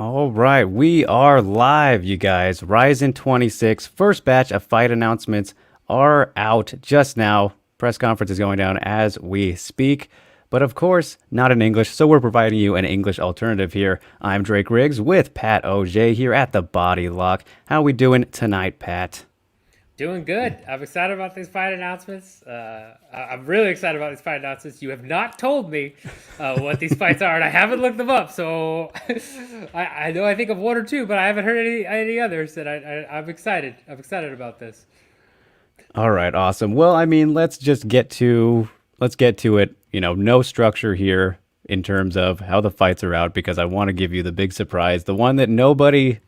All right, we are live, you guys. RIZIN 26, first batch of fight announcements are out just now. Press conference is going down as we speak, but of course, not in English, so we're providing you an English alternative here. I'm Drake Riggs with Pat Auger here at the Body Lock. How we doing tonight, Pat? Doing good. I'm excited about these fight announcements. I'm really excited about these fight announcements. You have not told me what these fights are, and I haven't looked them up. So I know I think of one or two, but I haven't heard any others. And I'm excited. I'm excited about this. All right, awesome. Well, I mean, let's get to it. No structure here in terms of how the fights are out because I want to give you the big surprise, the one that nobody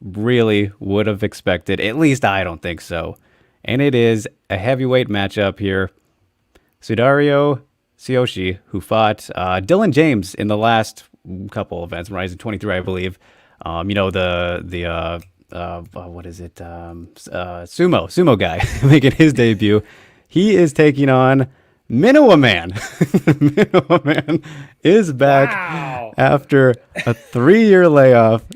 really would have expected. At least I don't think so. And it is a heavyweight matchup here. Sudario Tsuyoshi, who fought Dylan James in the last couple events, Rising 23, I believe. What is it? Sumo guy making his debut. He is taking on Minowa Man. Minowa Man is back Wow. after a 3-year layoff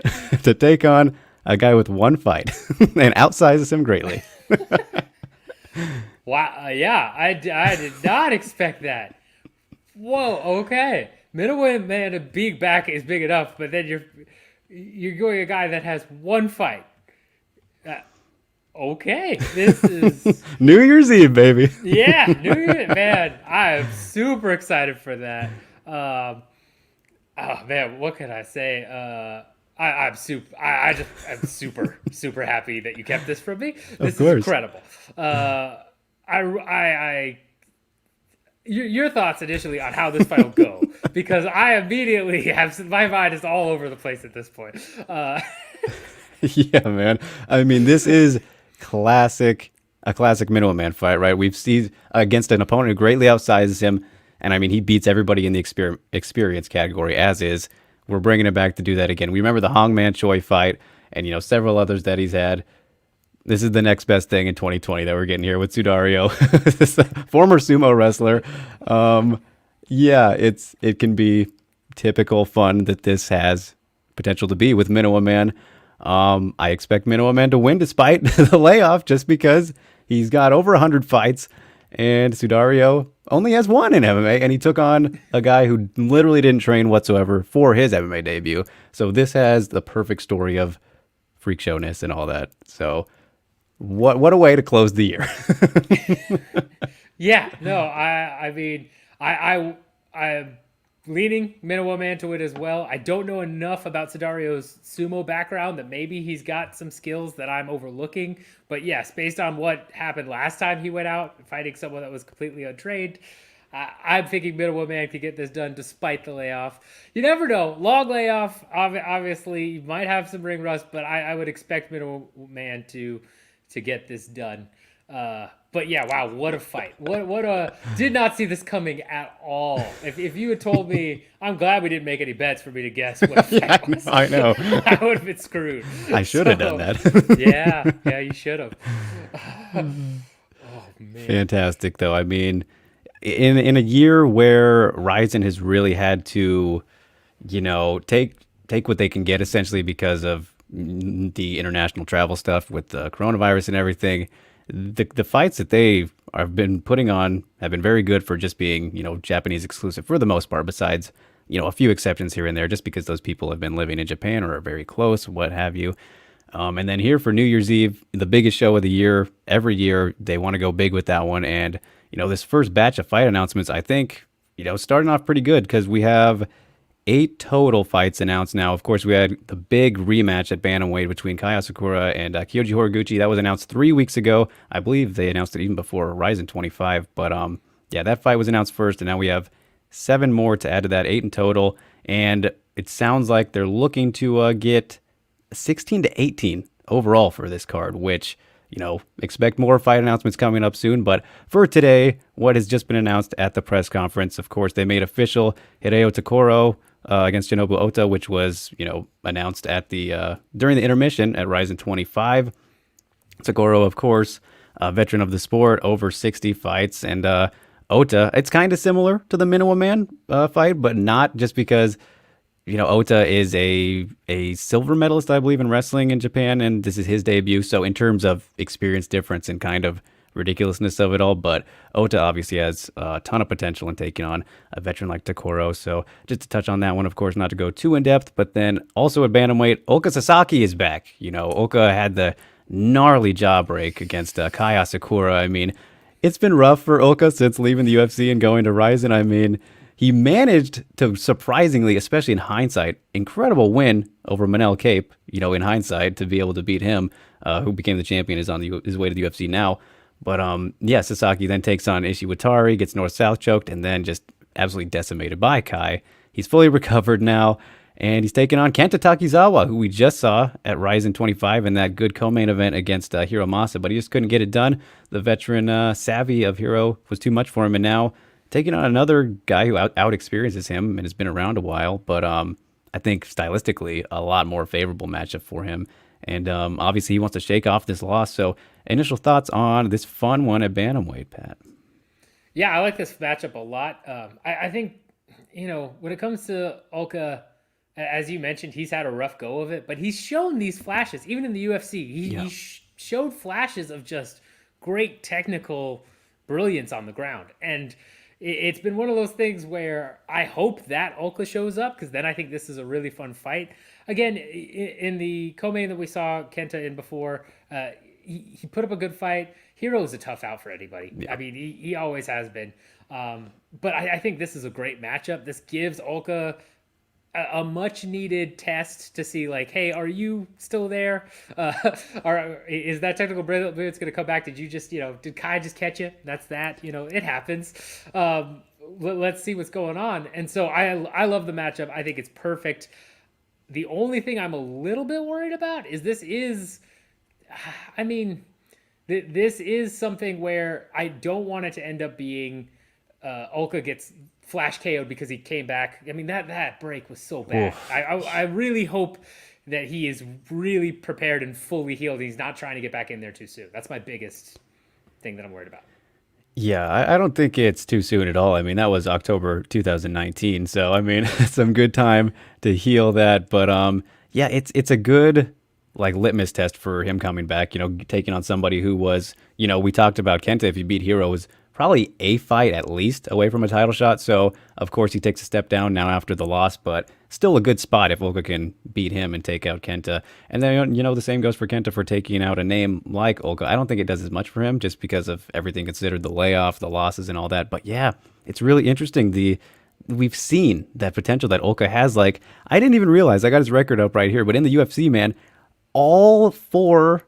to take on a guy with one fight and outsizes him greatly. Wow. Yeah, I did not expect that. Whoa. Okay. Middleweight man, a big back is big enough, but then you're going a guy that has one fight. Uh, okay. This is. New Year's Eve, baby. Yeah, New Year, man. I am super excited for that. Oh man, what can I say? I'm super. I'm super happy that you kept this from me. This is course. incredible. Your thoughts initially on how this fight will go, because I immediately have my mind is all over the place at this point. Yeah, man. I mean, this is a classic Minowa Man fight, right? We've seen against an opponent who greatly outsizes him, and I mean, he beats everybody in the experience category, as is. We're bringing it back to do that again. We remember the Hongman Choi fight, and several others that he's had. This is the next best thing in 2020 that we're getting here with Sudario, this former sumo wrestler. Yeah, it can be typical fun that this has potential to be with Minowa Man. I expect Minowa Man to win despite the layoff, just because he's got over 100 fights, and Sudario only has one in MMA, and he took on a guy who literally didn't train whatsoever for his MMA debut. So this has the perfect story of freak showness and all that. So what a way to close the year. Yeah, no, I mean, I'm leaning Minowa Man to it as well. I don't know enough about Sudario's sumo background that maybe he's got some skills that I'm overlooking. But yes, based on what happened last time he went out fighting someone that was completely untrained, I'm thinking Minowa Man could get this done despite the layoff. You never know. Long layoff, obviously, you might have some ring rust, but I would expect Minowa Man to get this done. But yeah, wow, what a fight. What a did not see this coming at all. If you had told me, I'm glad we didn't make any bets for me to guess what a fight was. I know. I would have been screwed. I should have done that. Yeah, you should have. Oh man. Fantastic, though. I mean, in a year where Ryzen has really had to, take what they can get essentially because of the international travel stuff with the coronavirus and everything, the fights that they have been putting on have been very good for just being, Japanese exclusive for the most part, besides, a few exceptions here and there, just because those people have been living in Japan or are very close, what have you. And then here for New Year's Eve, the biggest show of the year, every year, they want to go big with that one. And, this first batch of fight announcements, I think, starting off pretty good because we have 8 total fights announced now. Of course, we had the big rematch at bantamweight between Kai Asakura and Kyoji Horiguchi. That was announced 3 weeks ago. I believe they announced it even before RIZIN 25. But yeah, that fight was announced first, and now we have 7 more to add to that, 8 in total. And it sounds like they're looking to get 16 to 18 overall for this card, which, expect more fight announcements coming up soon. But for today, what has just been announced at the press conference, of course, they made official Hideo Takoro against Shinobu Ota, which was, announced at the during the intermission at RIZIN 25. Takoro, of course, a veteran of the sport, over 60 fights, and Ota, it's kind of similar to the Minowa Man fight, but not just because Ota is a silver medalist, I believe, in wrestling in Japan, and this is his debut. So in terms of experience difference and kind of ridiculousness of it all, but Ota obviously has a ton of potential in taking on a veteran like Takoro. So just to touch on that one, of course, not to go too in depth, but then also at bantamweight, Oka Sasaki is back. Oka had the gnarly jaw break against Kai Asakura. I mean, it's been rough for Oka since leaving the UFC and going to RIZIN. I mean, he managed to surprisingly, especially in hindsight, incredible win over Manel Cape, in hindsight, to be able to beat him, who became the champion, is on his way to the UFC now. But yeah, Sasaki then takes on Ishiwatari, gets north-south choked, and then just absolutely decimated by Kai. He's fully recovered now, and he's taking on Kenta Takizawa, who we just saw at RIZIN 25 in that good co-main event against Hiro Masa, but he just couldn't get it done. The veteran savvy of Hiro was too much for him, and now taking on another guy who out experiences him and has been around a while, but I think stylistically a lot more favorable matchup for him. And obviously he wants to shake off this loss. So initial thoughts on this fun one at bantamweight, Pat? Yeah, I like this matchup a lot. I think, when it comes to Olka, as you mentioned, he's had a rough go of it, but he's shown these flashes, even in the UFC. He showed flashes of just great technical brilliance on the ground. And it's been one of those things where I hope that Olka shows up, because then I think this is a really fun fight. Again, in the co-main that we saw Kenta in before, he put up a good fight. Hero is a tough out for anybody. Yeah. I mean, he always has been. But I think this is a great matchup. This gives Olka a much needed test to see, like, hey, are you still there? Is that technical brilliance going to come back? Did you just, did Kai just catch you? That's that, it happens. Let's see what's going on. And so I love the matchup. I think it's perfect. The only thing I'm a little bit worried about is this is something where I don't want it to end up being Olka gets flash KO'd because he came back. I mean, that break was so bad. I really hope that he is really prepared and fully healed. And he's not trying to get back in there too soon. That's my biggest thing that I'm worried about. Yeah, I don't think it's too soon at all. I mean, that was October 2019. So, I mean, some good time to heal that. But yeah, it's a good litmus test for him coming back, taking on somebody who was, we talked about Kenta, if you beat Hero, was probably a fight at least away from a title shot. So, of course, he takes a step down now after the loss, but still a good spot if Olka can beat him and take out Kenta. And then, the same goes for Kenta for taking out a name like Olka. I don't think it does as much for him just because of everything considered, the layoff, the losses, and all that. But yeah, it's really interesting. We've seen that potential that Olka has. I didn't even realize, I got his record up right here, but in the UFC, man, all four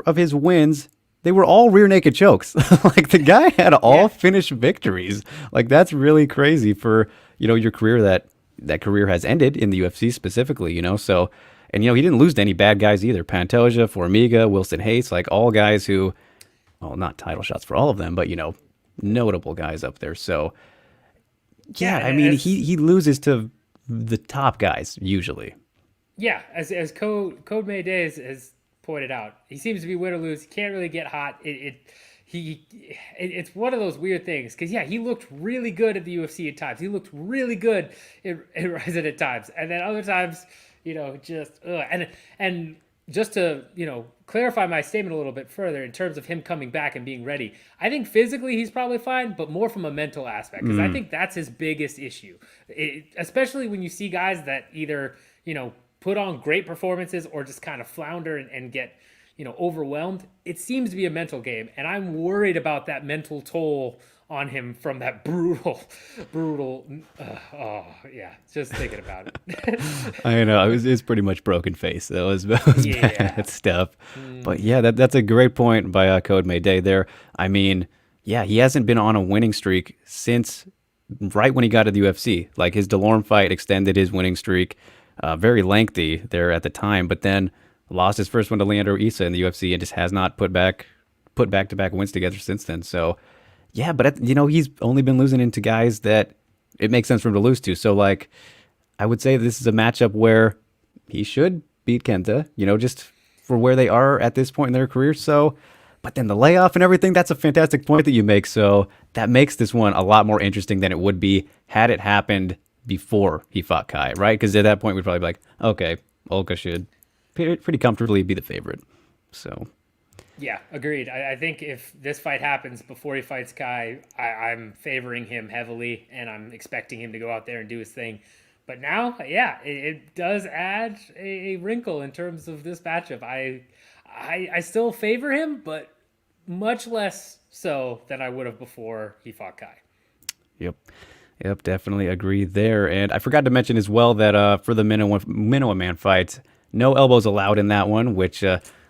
of his wins, they were all rear naked chokes. The guy had all finished victories. That's really crazy for, your career that career has ended in the UFC specifically, So, and, he didn't lose to any bad guys either. Pantoja, Formiga, Wilson Hayes, all guys who, well, not title shots for all of them, but, notable guys up there. So, yeah, I mean, he loses to the top guys usually. Yeah, as Code Mayday has pointed out, he seems to be win or lose. He can't really get hot. It's one of those weird things because he looked really good at the UFC at times. He looked really good in RIZIN at times, and then other times, just and just to clarify my statement a little bit further in terms of him coming back and being ready. I think physically he's probably fine, but more from a mental aspect because I think that's his biggest issue, especially when you see guys that either put on great performances or just kind of flounder and get, overwhelmed. It seems to be a mental game. And I'm worried about that mental toll on him from that brutal, just thinking about it. I know, it was pretty much broken face. That was bad stuff. But yeah, that's a great point by Code Mayday there. I mean, yeah, he hasn't been on a winning streak since right when he got to the UFC. His Delorme fight extended his winning streak. Very lengthy there at the time, but then lost his first one to Leandro Issa in the UFC and just has not put back-to-back wins together since then. So, yeah, but he's only been losing into guys that it makes sense for him to lose to. So, I would say this is a matchup where he should beat Kenta, just for where they are at this point in their career. So, but then the layoff and everything, that's a fantastic point that you make. So that makes this one a lot more interesting than it would be had it happened before he fought Kai, right? Because at that point we'd probably be like, okay, Olga should pretty comfortably be the favorite. So Yeah, agreed. I think if this fight happens before he fights Kai, I'm favoring him heavily, and I'm expecting him to go out there and do his thing. But now, yeah, it does add a wrinkle in terms of this matchup. I still favor him, but much less so than I would have before he fought Kai. yep. Yep, definitely agree there. And I forgot to mention as well that for the Minoa man fight, no elbows allowed in that one, which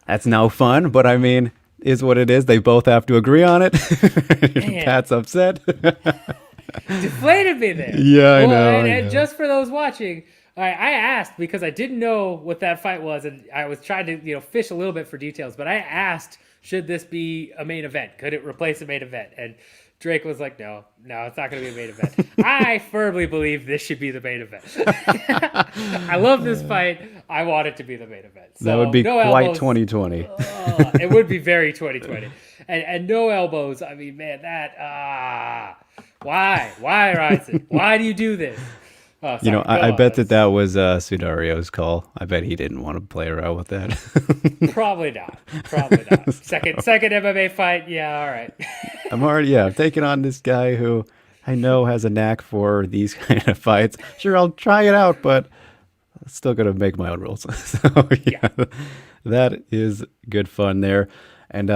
that's no fun. But I mean, is what it is. They both have to agree on it. Pat's upset. Deflated me there. Yeah, I know. And just for those watching, I asked because I didn't know what that fight was, and I was trying to fish a little bit for details. But I asked, should this be a main event? Could it replace a main event? And Drake was like, no, it's not going to be a main event. I firmly believe this should be the main event. I love this fight. I want it to be the main event. So that would be no quite elbows. 2020. It would be very 2020. And no elbows. I mean, man, that, why, RIZIN? Why do you do this? Oh, sorry, I bet that was Sudario's call. I bet he didn't want to play around with that. Probably not. Second MMA fight. Yeah, all right. I'm taking on this guy who I know has a knack for these kind of fights. Sure, I'll try it out, but I'm still going to make my own rules. So, yeah, that is good fun there. And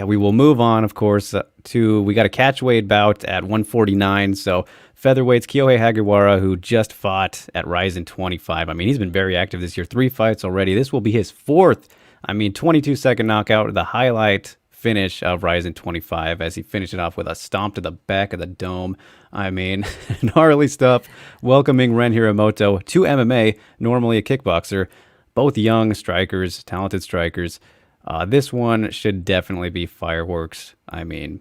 we will move on, of course, we got a catchweight bout at 149. So featherweights, Kyoji Horiguchi, who just fought at RIZIN 25. I mean, he's been very active this year, 3 fights already. This will be his 4th. 22-second knockout, the highlight finish of RIZIN 25 as he finished it off with a stomp to the back of the dome. I mean, gnarly stuff. Welcoming Ren Hiramoto to MMA, normally a kickboxer. Both young strikers, talented strikers. This one should definitely be fireworks. I mean,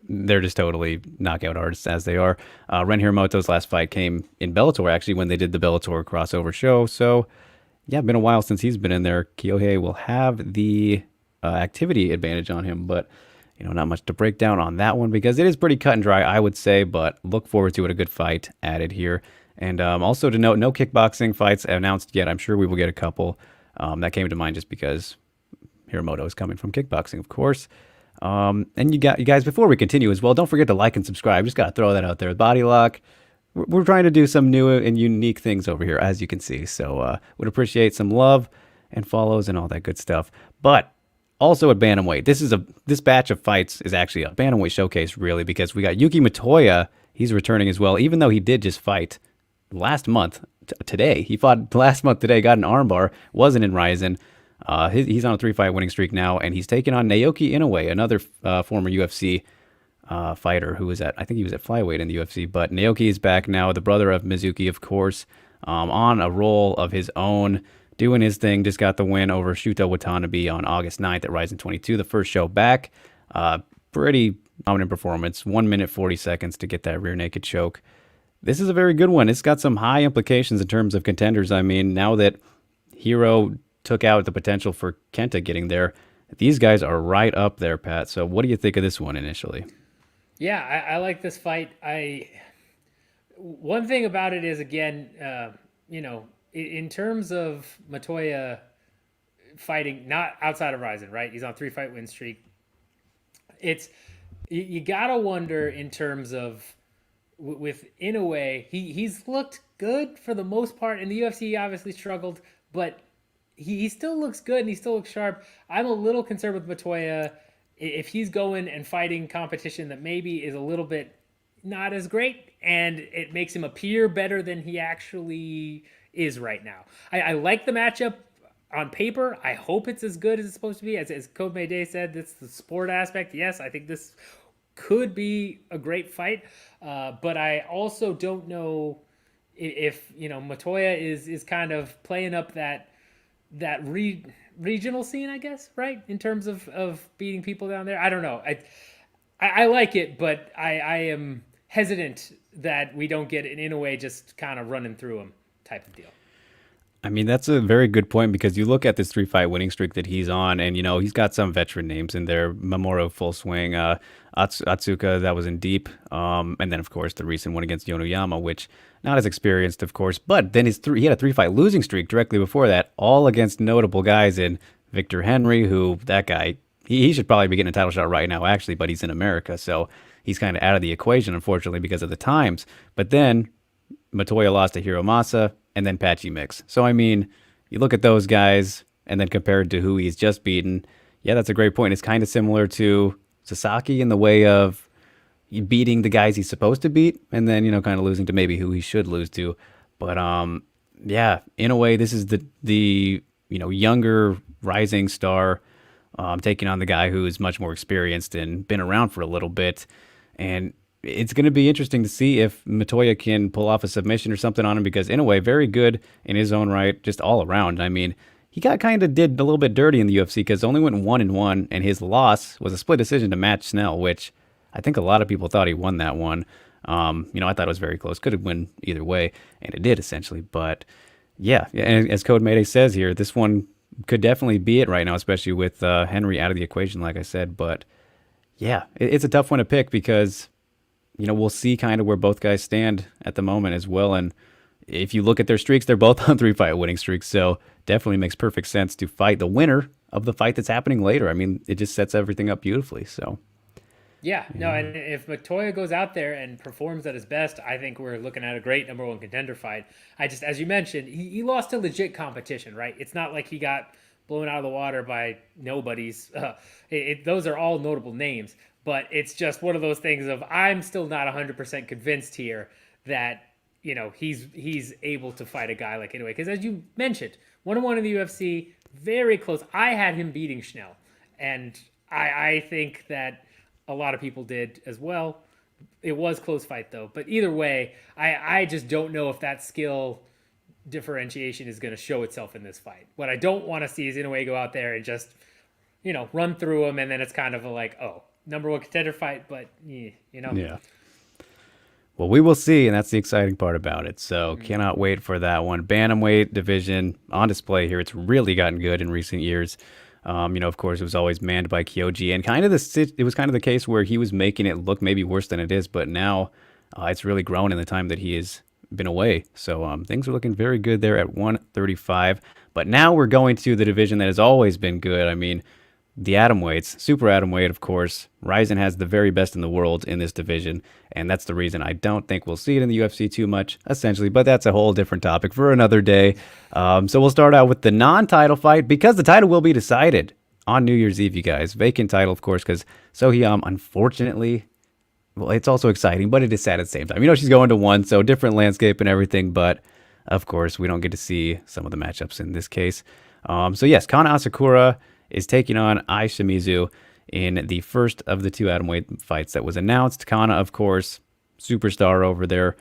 they're just totally knockout artists as they are. Ren Hiramoto's last fight came in Bellator, actually, when they did the Bellator crossover show. So, yeah, been a while since he's been in there. Kyohei will have the activity advantage on him, but, not much to break down on that one because it is pretty cut and dry, I would say, but look forward to it. A good fight added here. And also to note, no kickboxing fights announced yet. I'm sure we will get a couple. That came to mind just because Hiramoto is coming from kickboxing, of course. And you guys, before we continue as well, don't forget to like and subscribe. Just got to throw that out there. Body Lock. We're trying to do some new and unique things over here, as you can see. So would appreciate some love and follows and all that good stuff. But also at bantamweight, this batch of fights is actually a bantamweight showcase, really, because we got Yuki Matoya. He's returning as well, even though he did just fight last month. Today, he fought last month. Today, got an armbar. Wasn't in RIZIN. He's on a 3-fight winning streak now, and he's taking on Naoki Inoue, another former UFC fighter who was I think he was at flyweight in the UFC. But Naoki is back now, the brother of Mizuki, of course, on a roll of his own, doing his thing. Just got the win over Shuto Watanabe on August 9th at RIZIN 22, the first show back. Pretty dominant performance, 1 minute 40 seconds to get that rear naked choke. This is a very good one. It's got some high implications in terms of contenders. I mean, now that Hiro took out the potential for Kenta getting there, these guys are right up there, Pat. So what do you think of this one initially? Yeah, I like this fight. One thing about it is, again, in terms of Matoya fighting, not outside of RIZIN, right? He's on a 3-fight win streak. You gotta wonder in terms of with Inoue, he's looked good for the most part. In the UFC, he obviously struggled, but he still looks good and he still looks sharp. I'm a little concerned with Matoya if he's going and fighting competition that maybe is a little bit not as great and it makes him appear better than he actually is right now. I like the matchup on paper. I hope it's as good as it's supposed to be. As Kobe Day said, that's the sport aspect. Yes, I think this could be a great fight, but I also don't know if Matoya is kind of playing up that regional scene, I guess, right? In terms of beating people down there. I don't know. I like it, but I am hesitant that we don't get it in a way just kind of running through him type of deal. I mean, that's a very good point because you look at this three fight winning streak that he's on, and he's got some veteran names in there. Mamoru full swing, Atsuka that was in deep, and then of course the recent one against Yonoyama, which not as experienced, of course, but then he had a three fight losing streak directly before that, all against notable guys in Victor Henry, who that guy he should probably be getting a title shot right now actually, but he's in America, so he's kind of out of the equation unfortunately because of the times. But then Matoya lost to Hiromasa, and then Patchy Mix. So, I mean, you look at those guys, and then compared to who he's just beaten, yeah, that's a great point. It's kind of similar to Sasaki in the way of beating the guys he's supposed to beat, and then, kind of losing to maybe who he should lose to. But, yeah, in a way, this is the younger rising star taking on the guy who is much more experienced and been around for a little bit. And it's going to be interesting to see if Matoya can pull off a submission or something on him because, in a way, very good in his own right, just all around. I mean, he did a little bit dirty in the UFC because only went 1-1, and his loss was a split decision to Matt Snell, which I think a lot of people thought he won that one. I thought it was very close. Could have won either way, and it did essentially. But yeah, and as Code Mayday says here, this one could definitely be it right now, especially with Henry out of the equation, like I said. But yeah, it's a tough one to pick because we'll see kind of where both guys stand at the moment as well. And if you look at their streaks, they're both on three fight winning streaks. So definitely makes perfect sense to fight the winner of the fight that's happening later. I mean, it just sets everything up beautifully. So Yeah, no, and if Matoya goes out there and performs at his best, I think we're looking at a great number one contender fight. As you mentioned, he lost to legit competition, right? It's not like he got blown out of the water by nobodies. Those are all notable names, but it's just one of those things of I'm still not 100% convinced here that he's able to fight a guy like Inoue. Because as you mentioned, 1-1 in the UFC, very close. I had him beating Schnell, and I think that a lot of people did as well. It was close fight though, but either way, I just don't know if that skill differentiation is going to show itself in this fight. What I don't want to see is Inoue go out there and just run through him, and then it's kind of number one contender fight, but yeah. Well, we will see, and that's the exciting part about it. So cannot wait for that one. Bantamweight division on display here. It's really gotten good in recent years. Of course, it was always manned by Kyoji, and it was kind of the case where he was making it look maybe worse than it is, but now it's really grown in the time that he has been away. So things are looking very good there at 135. But now we're going to the division that has always been good. I mean, the atomweights, super atomweight, of course. RIZIN has the very best in the world in this division, and that's the reason I don't think we'll see it in the UFC too much, essentially, but that's a whole different topic for another day. So we'll start out with the non-title fight, because the title will be decided on New Year's Eve, you guys. Vacant title, of course, because Sohyam, unfortunately, well, it's also exciting, but it is sad at the same time. She's going to one, so different landscape and everything, but of course, we don't get to see some of the matchups in this case. So yes, Kai Asakura is taking on Ai Shimizu in the first of the two atomweight fights that was announced. Kana, of course, superstar over there,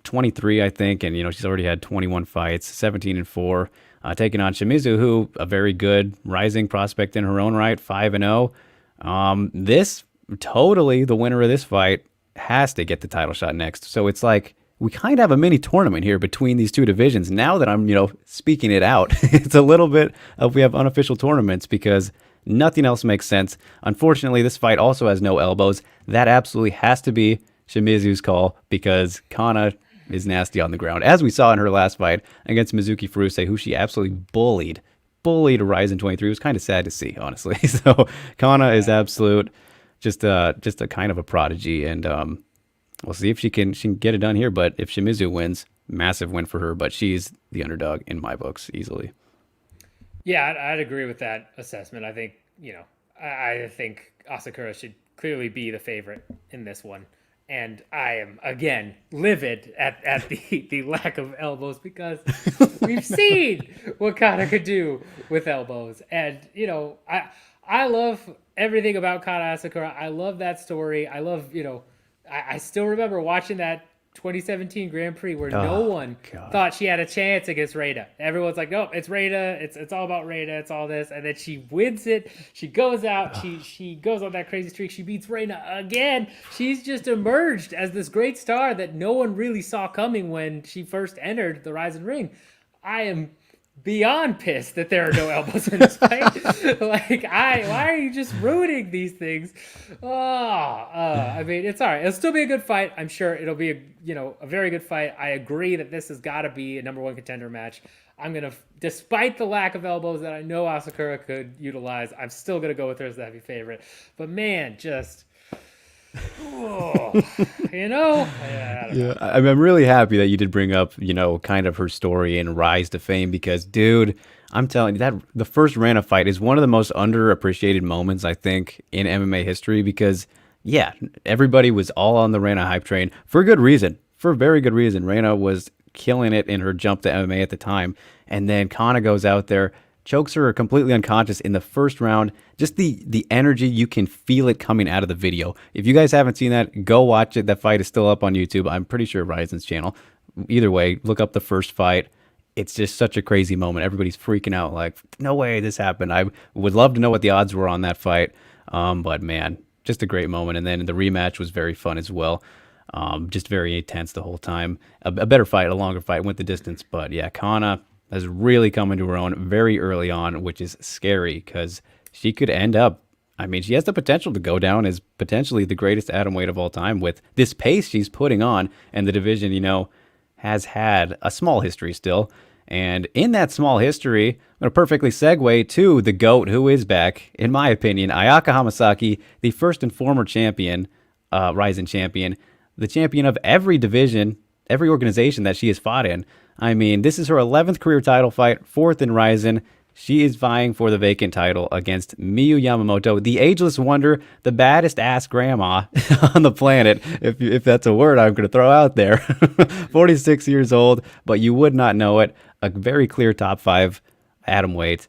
23, I think, and she's already had 21 fights, 17-4, taking on Shimizu, who a very good rising prospect in her own right, 5-0. This totally the winner of this fight has to get the title shot next. So it's like we kind of have a mini tournament here between these two divisions. Now that I'm, speaking it out, it's a little bit of we have unofficial tournaments because nothing else makes sense. Unfortunately, this fight also has no elbows. That absolutely has to be Shimizu's call because Kana is nasty on the ground, as we saw in her last fight against Mizuki Furuse, who she absolutely bullied RIZIN 23. It was kind of sad to see, honestly. So Kana is absolute, just a kind of a prodigy, and we'll see if she can get it done here. But if Shimizu wins, massive win for her. But she's the underdog in my books easily. Yeah, I'd agree with that assessment. I think I think Asakura should clearly be the favorite in this one, and I am again livid at the lack of elbows because we've seen what Kana could do with elbows, and I love everything about Kai Asakura. I love that story. I love I still remember watching that 2017 Grand Prix where no one thought she had a chance against Rada. Everyone's like, nope, it's Rada. It's all about Rada. It's all this. And then she wins it. She goes out. She goes on that crazy streak. She beats Rada again. She's just emerged as this great star that no one really saw coming when she first entered the RIZIN ring. I am beyond pissed that there are no elbows in this fight. Why are you just ruining these things? I mean, it's all right. It'll still be a good fight. I'm sure it'll be a very good fight. I agree that this has got to be a number one contender match. I'm gonna, despite the lack of elbows that I know Asakura could utilize, I'm still gonna go with her as the heavy favorite. But man, just. Oh, I don't know. I'm really happy that you did bring up, kind of her story and rise to fame because, dude, I'm telling you that the first Rana fight is one of the most underappreciated moments, I think, in MMA history because, yeah, everybody was all on the Rana hype train for good reason, for very good reason. Rana was killing it in her jump to MMA at the time, and then Kana goes out there, chokes her completely unconscious in the first round. Just the energy, you can feel it coming out of the video. If you guys haven't seen that, go watch it. That fight is still up on YouTube. I'm pretty sure RIZIN's channel. Either way, look up the first fight. It's just such a crazy moment. Everybody's freaking out like, no way this happened. I would love to know what the odds were on that fight. But man, just a great moment. And then the rematch was very fun as well. Just very intense the whole time. A better fight, a longer fight, went the distance. But yeah, Kana has really come into her own very early on, which is scary because she could end up, I mean, she has the potential to go down as potentially the greatest atomweight of all time with this pace she's putting on. And the division, has had a small history still. And in that small history, I'm going to perfectly segue to the GOAT who is back, in my opinion, Ayaka Hamasaki, the first and former champion, RIZIN champion, the champion of every division, every organization that she has fought in. I mean, this is her 11th career title fight, 4th in RIZIN. She is vying for the vacant title against Miyu Yamamoto, the ageless wonder, the baddest ass grandma on the planet, if that's a word I'm going to throw out there. 46 years old, but you would not know it. A very clear top 5 atomweight.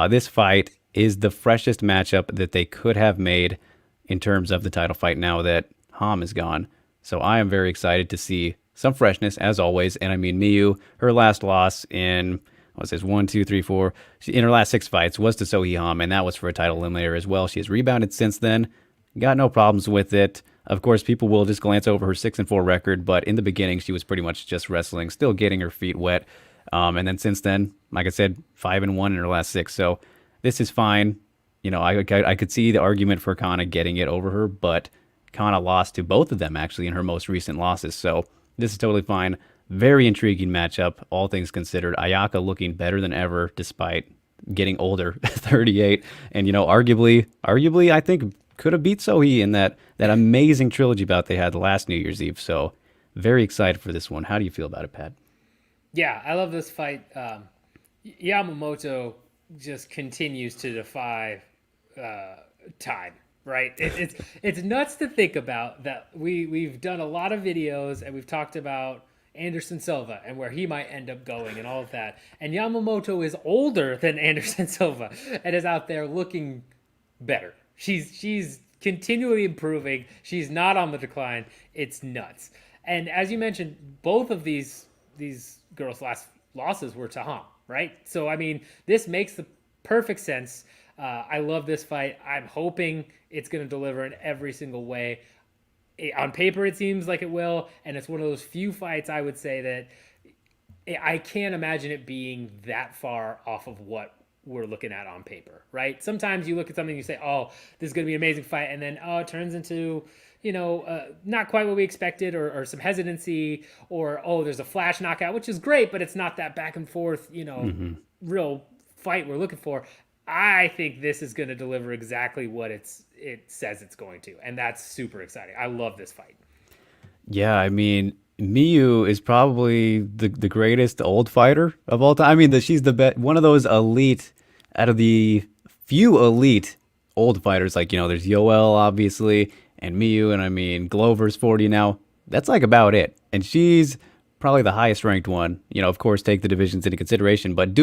This fight is the freshest matchup that they could have made in terms of the title fight now that Ham is gone. So I am very excited to see some freshness, as always. And I mean, Miyu, her last loss in, in her last 6 fights was to Sohee Ham, and that was for a title eliminator as well. She has rebounded since then, got no problems with it. Of course, people will just glance over her 6-4 record, but in the beginning, she was pretty much just wrestling, still getting her feet wet. And then since then, like I said, 5-1 in her last 6. So this is fine. I could see the argument for Kana getting it over her, but Kana lost to both of them actually in her most recent losses. So this is totally fine. Very intriguing matchup, all things considered. Ayaka looking better than ever despite getting older, 38. And, arguably, I think could have beat Sohee in that amazing trilogy bout they had last New Year's Eve. So very excited for this one. How do you feel about it, Pat? Yeah, I love this fight. Yamamoto just continues to defy time. Right, it's nuts to think about that. We've done a lot of videos and we've talked about Anderson Silva and where he might end up going and all of that. And Yamamoto is older than Anderson Silva and is out there looking better. She's continually improving. She's not on the decline. It's nuts. And as you mentioned, both of these girls' last losses were to Ham, right? So I mean, this makes the perfect sense. I love this fight. I'm hoping it's going to deliver in every single way. On paper, it seems like it will, and it's one of those few fights I would say that I can't imagine it being that far off of what we're looking at on paper, right? Sometimes you look at something and you say, oh, this is going to be an amazing fight, and then, it turns into, not quite what we expected or some hesitancy or, there's a flash knockout, which is great, but it's not that back and forth, real fight we're looking for. I think this is going to deliver exactly what it says it's going to, and that's super exciting. I love this fight. Yeah, I mean, Miyu is probably the greatest old fighter of all time. I mean, she's the best, one of those elite, out of the few elite old fighters. Like, there's Yoel, obviously, and Miyu, and I mean, Glover's 40 now. That's like about it. And she's probably the highest ranked one. Of course, take the divisions into consideration, but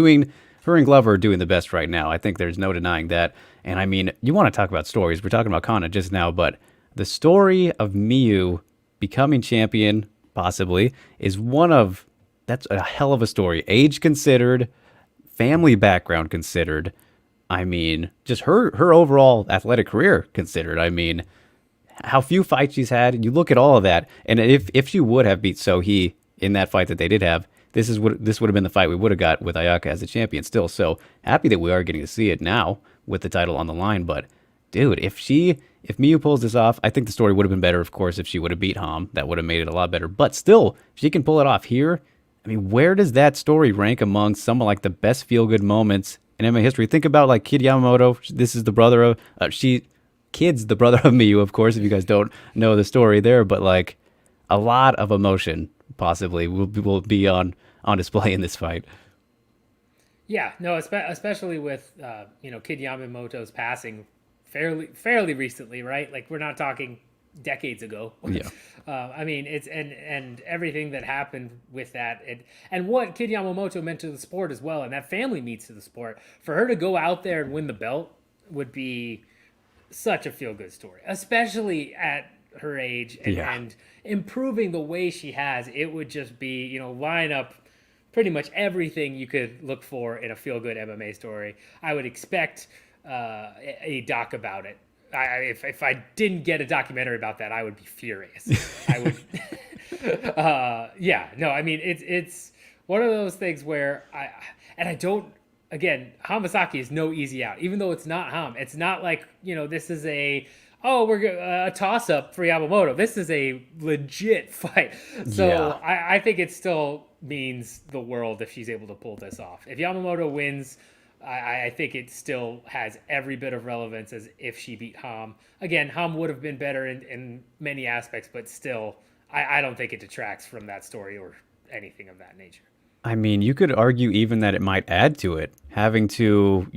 her and Glover are doing the best right now. I think there's no denying that. And I mean, you want to talk about stories. We're talking about Kana just now, but the story of Miyu becoming champion, possibly, is that's a hell of a story. Age considered, family background considered. I mean, just her overall athletic career considered. I mean, how few fights she's had. You look at all of that. And if she would have beat Sohee in that fight that they did have, this would have been the fight we would have got with Ayaka as a champion still. So happy that we are getting to see it now with the title on the line. But dude, if Miyu pulls this off, I think the story would have been better, of course, if she would have beat Ham. That would have made it a lot better. But still, if she can pull it off here, I mean, where does that story rank among some of like the best feel good moments in MMA history? Think about like Kid Yamamoto. This is the brother of Kid's the brother of Miyu, of course. If you guys don't know the story there, but like a lot of emotion possibly will be on display in this fight. Yeah, no, especially with Kid Yamamoto's passing fairly recently, right? Like we're not talking decades ago. Yeah. I mean, it's and everything that happened with that, and what Kid Yamamoto meant to the sport as well, and that family means to the sport. For her to go out there and win the belt would be such a feel good story, especially at her age and improving the way she has. It would just be line up pretty much everything you could look for in a feel good MMA story. I would expect a doc about it. If I didn't get a documentary about that, I would be furious. I would. I mean, it's one of those things where I don't. Again, Hamasaki is no easy out, even though it's not Ham. It's not like this is a toss up for Yamamoto. This is a legit fight. So I think it still means the world if she's able to pull this off. If Yamamoto wins, I think it still has every bit of relevance as if she beat Ham. Again, Ham would have been better in many aspects, but still, I don't think it detracts from that story or anything of that nature. I mean, you could argue even that it might add to it, having to,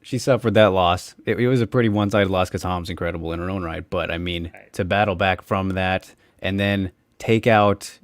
she suffered that loss. It was a pretty one-sided loss because Ham's incredible in her own right. But, I mean, to battle back from that and then take out,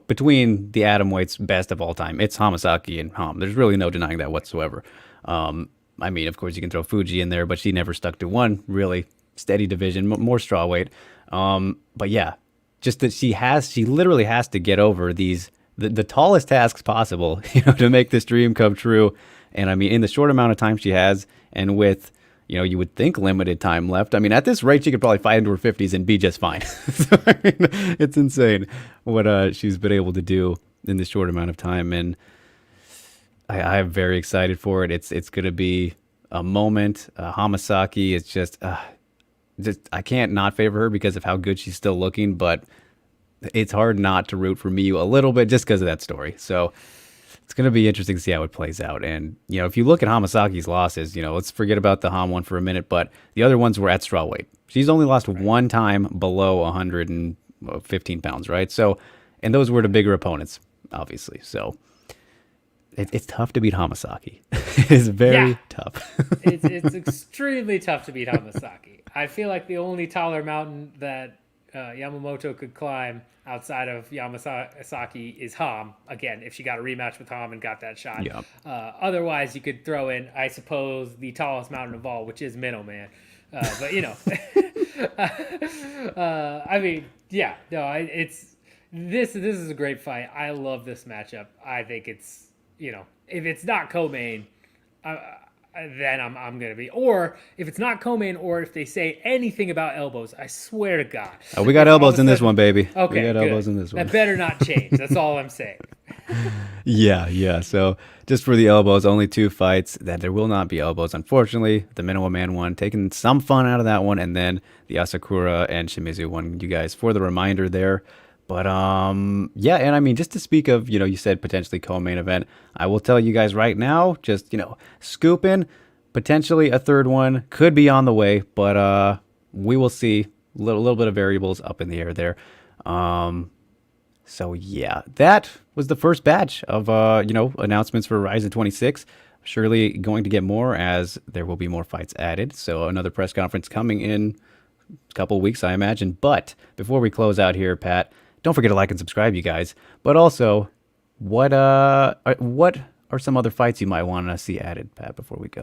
between the atomweights best of all time, it's Hamasaki and Ham. There's really no denying that whatsoever. I mean, of course, you can throw Fuji in there, but she never stuck to one really steady division, more strawweight. But yeah, just that she literally has to get over the tallest tasks possible, to make this dream come true. And I mean, in the short amount of time she has, and with, you would think limited time left. I mean, at this rate, she could probably fight into her 50s and be just fine. So, I mean, it's insane what she's been able to do in this short amount of time. And I'm very excited for it. It's going to be a moment. Hamasaki is just I can't not favor her because of how good she's still looking, but it's hard not to root for Miyu a little bit just because of that story. So it's going to be interesting to see how it plays out. And, if you look at Hamasaki's losses, let's forget about the Ham one for a minute, but the other ones were at strawweight. She's only lost one time below 115 pounds, right? So, and those were the bigger opponents, obviously. So it's tough to beat Hamasaki. It's very tough. It's extremely tough to beat Hamasaki. I feel like the only taller mountain that Yamamoto could climb outside of Yamasaki is Ham. Again, if she got a rematch with Ham and got that shot. Yep. Otherwise, you could throw in, I suppose, the tallest mountain of all, which is Minnow Man. But I mean, this is a great fight. I love this matchup. I think it's if it's not co-main, then I'm going to be. Or if it's not co-main, or if they say anything about elbows, I swear to God. Oh, we got elbows in this one, baby. Okay, we got good. elbows in this one. That better not change. That's all I'm saying. Yeah. So just for the elbows, only 2 fights. That there will not be elbows, unfortunately. The Minnow Man one, taking some fun out of that one, and then the Asakura and Shimizu one, you guys, for the reminder there. But, and I mean, just to speak of, you said potentially co-main event, I will tell you guys right now, just, scooping, potentially a third one, could be on the way, but we will see. Little bit of variables up in the air there. So, yeah, that was the first batch of, announcements for RIZIN 26. Surely going to get more as there will be more fights added. So another press conference coming in a couple weeks, I imagine. But before we close out here, Pat, don't forget to like and subscribe, you guys. But also, what are some other fights you might want to see added, Pat, before we go?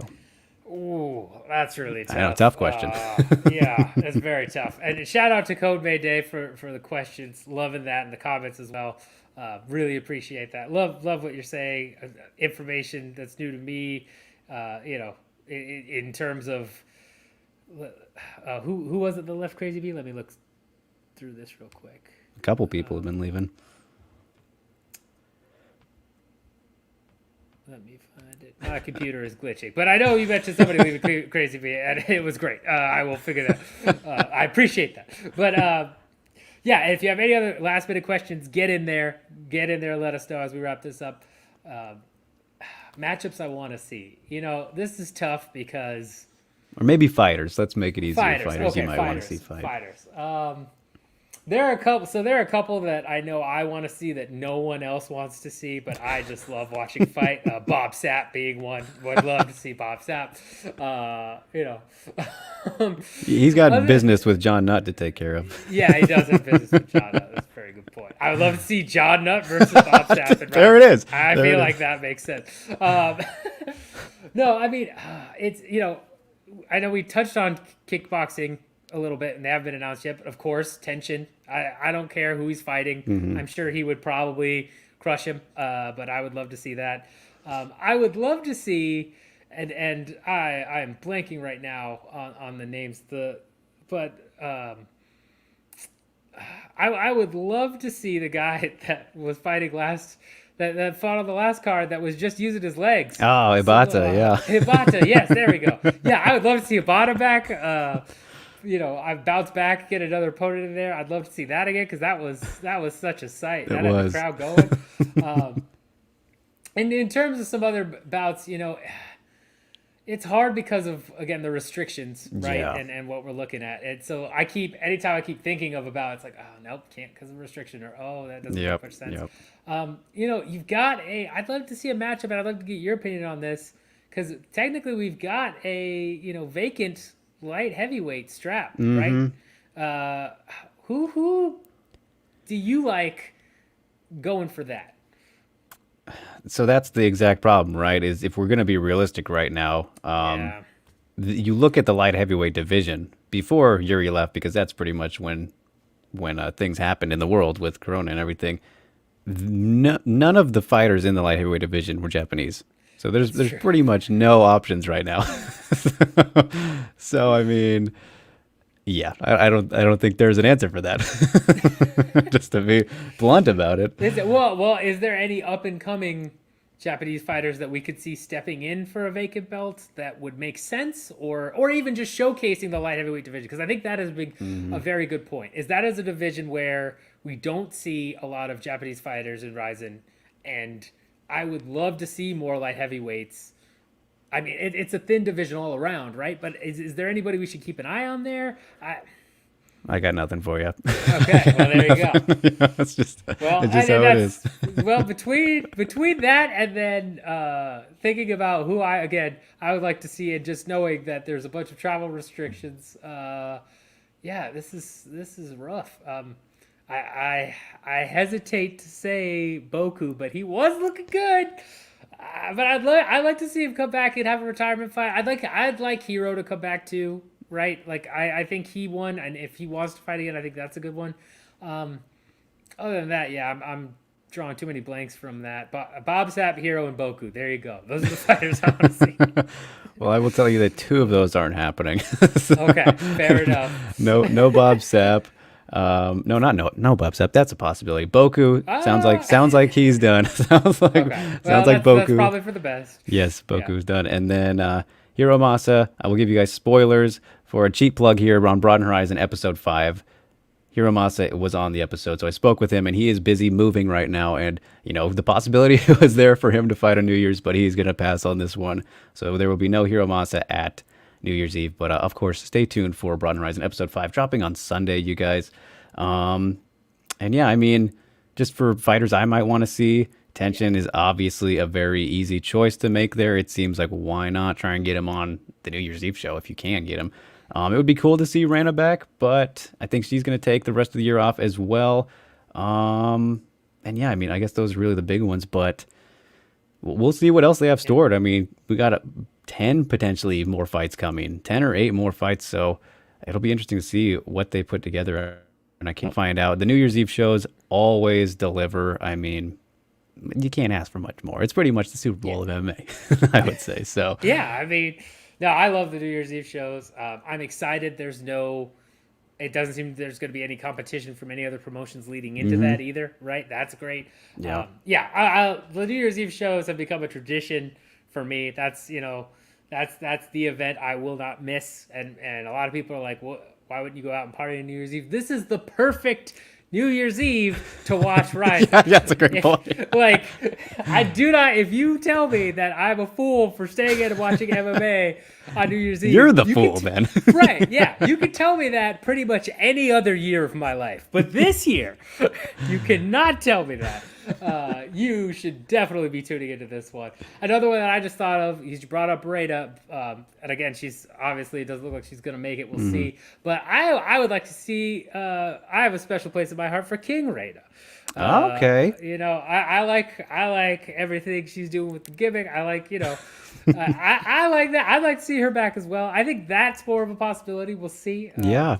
Ooh, that's really tough. I know, tough question. Yeah, that's very tough. And shout out to Code May Day for the questions. Loving that in the comments as well. Really appreciate that. Love what you're saying. Information that's new to me. In terms of who was it that left Crazy B? Let me look through this real quick. A couple people have been leaving. Let me find it. My computer is glitching, but I know you mentioned somebody leaving crazy me, and it was great. I will figure that. I appreciate that. But yeah, if you have any other last minute questions, get in there. Get in there. Let us know as we wrap this up. Matchups I want to see. This is tough because Or maybe fighters. Let's make it easier. fighters. Okay, you might want to see fight. Fighters. There are a couple. So there are a couple that I know I want to see that no one else wants to see, but I just love watching fight. Bob Sapp being one. Would love to see Bob Sapp. He's got business with John Nutt to take care of. Yeah, he does have business with John Nutt. That's a very good point. I would love to see John Nutt versus Bob Sapp. And There it is. I feel like that makes sense. No, I mean, it's, I know we touched on kickboxing a little bit, and they haven't been announced yet, but of course, tension. I don't care who he's fighting. Mm-hmm. I'm sure he would probably crush him, but I would love to see that. I would love to see, and I am blanking right now on the names, I would love to see the guy that was fighting last, that fought on the last card that was just using his legs. Oh, Ibata, yeah. Ibata, yes, there we go. Yeah, I would love to see Ibata back. I've bounced back, get another opponent in there. I'd love to see that again because that was such a sight. That had the crowd going. And in terms of some other bouts, it's hard because of, again, the restrictions, right? Yeah. And what we're looking at. And so anytime I keep thinking of a bout, it's like, oh, nope, can't because of restriction, or, oh, that doesn't make much sense. Yep. You've got I'd love to see a matchup, and I'd love to get your opinion on this because technically we've got a, vacant light heavyweight strap, Mm-hmm. right? Who do you like going for that? So that's the exact problem, right? Is if we're going to be realistic right now, Yeah. you look at the light heavyweight division before Yuri left, because that's pretty much when things happened in the world with Corona and everything. None of the fighters in the light heavyweight division were Japanese. So there's true. pretty much no options right now. So I mean, yeah, I don't think there's an answer for that. Just to be blunt about it. Is there any up and coming Japanese fighters that we could see stepping in for a vacant belt that would make sense, or even just showcasing the light heavyweight division? Because I think that is a very good point. Is that is a division where we don't see a lot of Japanese fighters in RIZIN, and I would love to see more light heavyweights. I mean, it's a thin division all around, right? But is there anybody we should keep an eye on there? I got nothing for you. Okay, well, there you go. It's just Well, how it is. Well, between that and then thinking about who I would like to see, and just knowing that there's a bunch of travel restrictions. This is rough. I hesitate to say Boku, but he was looking good. But I'd like to see him come back and have a retirement fight. I'd like Hero to come back too, right? Like I think he won, and if he wants to fight again, I think that's a good one. Other than that, yeah, I'm drawing too many blanks from that. Bob Sapp, Hero, and Boku. There you go. Those are the fighters I want to see. Well, I will tell you that two of those aren't happening. So, Okay, fair enough. no Bob Sapp. No Bob Sapp. That's a possibility. Boku sounds like he's done. sounds like Boku. That's probably for the best. Yes, Boku's done. And then Hiro Masa. I will give you guys spoilers for a cheap plug here on Broaden Horizon episode 5. Hiro Masa was on the episode, so I spoke with him, and he is busy moving right now. And the possibility was there for him to fight on New Year's, but he's gonna pass on this one. So there will be no Hiro Masa at New Year's Eve, but of course, stay tuned for Broaden Horizon episode 5 dropping on Sunday, you guys. And yeah, I mean, just for fighters I might want to see, Tension is obviously a very easy choice to make there. It seems like, why not try and get him on the New Year's Eve show if you can get him? It would be cool to see Rana back, but I think she's going to take the rest of the year off as well. And yeah, I mean, I guess those are really the big ones, but we'll see what else they have stored. I mean, we got 10 potentially more fights coming, 10 or 8 more fights. So it'll be interesting to see what they put together. And I can't find out. The New Year's Eve shows always deliver. I mean, you can't ask for much more. It's pretty much the Super Bowl of MMA, I would say. So yeah, I mean, no, I love the New Year's Eve shows. I'm excited. There's no it doesn't seem there's going to be any competition from any other promotions leading into that either, right? That's great. Yeah. The New Year's Eve shows have become a tradition for me. That's that's the event I will not miss. And a lot of people are like, well, why wouldn't you go out and party on New Year's Eve? This is the perfect New Year's Eve to watch RIZIN. Yeah, that's a great point. Like, I do not. If you tell me that I'm a fool for staying in and watching MMA on New Year's Eve, You're the fool, then. Right? Yeah, you can tell me that pretty much any other year of my life, but this year, you cannot tell me that. You should definitely be tuning into this one. Another one that I just thought of, you brought up Rada, and again, she's obviously, it doesn't look like she's going to make it. We'll see. But I would like to see, I have a special place in my heart for King Rada. Okay. I like everything she's doing with the gimmick. I like, I like that. I'd like to see her back as well. I think that's more of a possibility. We'll see. Yeah.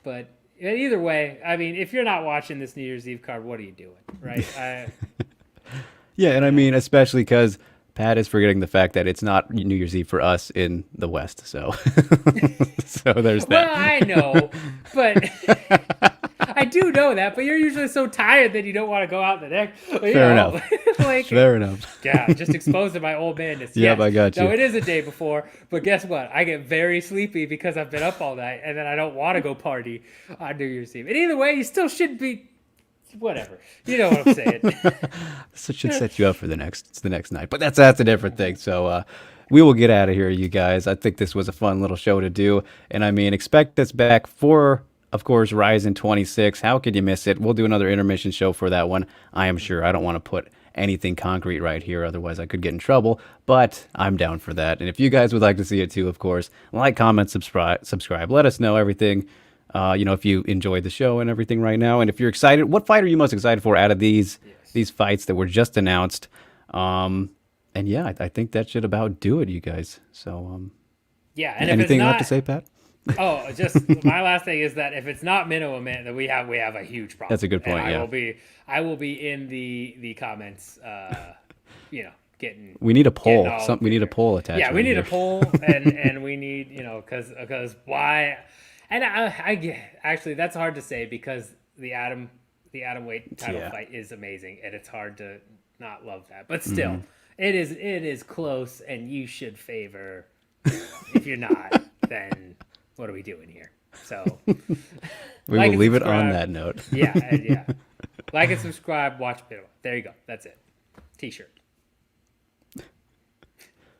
But either way, I mean, if you're not watching this New Year's Eve card, what are you doing, right? Yeah, and I mean, especially because Pat is forgetting the fact that it's not New Year's Eve for us in the West, so so there's that. Well, I know, but I do know that. But you're usually so tired that you don't want to go out the next. Fair enough. Fair enough. Yeah, just exposed to my old manness. Yep, I got you. No, it is a day before, but guess what? I get very sleepy because I've been up all night, and then I don't want to go party on New Year's Eve. And either way, you still should be. Whatever, you know what I'm saying. So it should set you up for the next night, but that's a different thing. So we will get out of here, you guys. I think this was a fun little show to do, and I mean, expect us back for, of course, RIZIN 26. How could you miss it? We'll do another intermission show for that one, I am sure. I don't want to put anything concrete right here, otherwise I could get in trouble, but I'm down for that. And if you guys would like to see it too, of course, like, comment, subscribe. Let us know everything. If you enjoyed the show and everything right now, and if you're excited, what fight are you most excited for out of these fights that were just announced? And yeah, I think that should about do it, you guys. So yeah, and anything left to say, Pat? Oh, just my last thing is that if it's not Minnow Man, then we have a huge problem. That's a good point. And yeah, I will be in the comments. Getting. We need a poll. We need a poll attached. Yeah, we need a poll, and we need because why. And I actually, that's hard to say because the atom weight title fight is amazing, and it's hard to not love that. But still, it is close, and you should favor. If you're not, then what are we doing here? So we will leave it on that note. Yeah. Like and subscribe. Watch video. There you go. That's it. T-shirt.